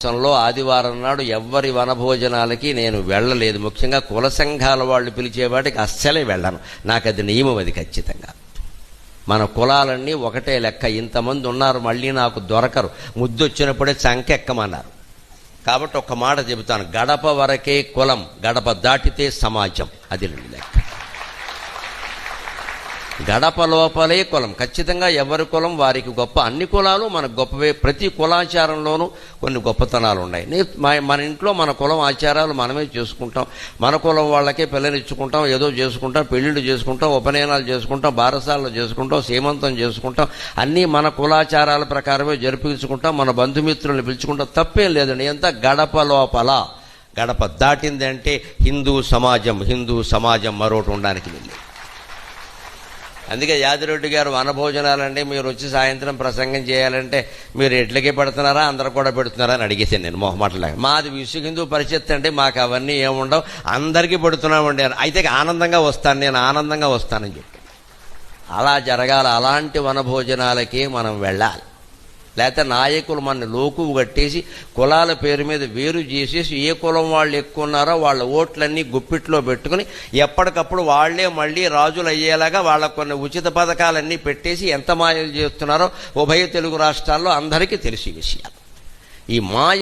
సంవత్సరంలో ఆదివారం నాడు ఎవ్వరి వనభోజనాలకి నేను వెళ్ళలేదు. ముఖ్యంగా కుల సంఘాల వాళ్ళు పిలిచేవాటికి అస్సలే వెళ్ళను. నాకు అది నియమం, అది ఖచ్చితంగా. మన కులాలన్నీ ఒకటే లెక్క. ఇంతమంది ఉన్నారు, మళ్ళీ నాకు దొరకరు. ముద్దొచ్చినప్పుడే చంకెక్కమన్నారు. కాబట్టి ఒక్క మాట చెబుతాను, గడప వరకే కులం, గడప దాటితే సమాజం. అది లెక్క. గడప లోపలే కులం. ఖచ్చితంగా ఎవరి కులం వారికి గొప్ప. అన్ని కులాలు మనకు గొప్పవే. ప్రతి కులాచారంలోనూ కొన్ని గొప్పతనాలు ఉన్నాయి. మన ఇంట్లో మన కులం ఆచారాలు మనమే చేసుకుంటాం. మన కులం వాళ్ళకే పిల్లనిచ్చుకుంటాం, ఏదో చేసుకుంటాం, పెళ్ళిళ్ళు చేసుకుంటాం, ఉపనయనాలు చేసుకుంటాం, బారసాలను చేసుకుంటాం, సీమంతం చేసుకుంటాం. అన్నీ మన కులాచారాల ప్రకారమే జరిపించుకుంటాం. మన బంధుమిత్రులను పిలుచుకుంటాం. తప్పేం లేదండి. ఎంత గడప లోపల. గడప దాటింది అంటే హిందూ సమాజం మరోటి ఉండడానికి వెళ్ళి. అందుకే యాదిరెడ్డి గారు వనభోజనాలంటే మీరు వచ్చి సాయంత్రం ప్రసంగం చేయాలంటే మీరు ఎట్లకే పెడుతున్నారా, అందరు కూడా పెడుతున్నారా అని అడిగేసాను నేను మొహమాటలాగా. మాది విశ్వ హిందూ పరిషత్ అంటే మాకు అవన్నీ ఏముండవు, అందరికీ పెడుతున్నామండి. అయితే ఆనందంగా వస్తాను, నేను ఆనందంగా వస్తానని చెప్పి. అలా జరగాలి. అలాంటి వనభోజనాలకే మనం వెళ్ళాలి. లేకపోతే నాయకులు మన లోకువు కట్టేసి కులాల పేరు మీద వేరు చేసేసి ఏ కులం వాళ్ళు ఎక్కువ ఉన్నారో వాళ్ళ ఓట్లన్నీ గుప్పిట్లో పెట్టుకుని ఎప్పటికప్పుడు వాళ్లే మళ్ళీ రాజులు అయ్యేలాగా వాళ్ళకు కొన్ని ఉచిత పథకాలన్నీ పెట్టేసి ఎంత మాయలు చేస్తున్నారో ఉభయ తెలుగు రాష్ట్రాల్లో అందరికీ తెలిసి విషయాలు. ఈ మాయ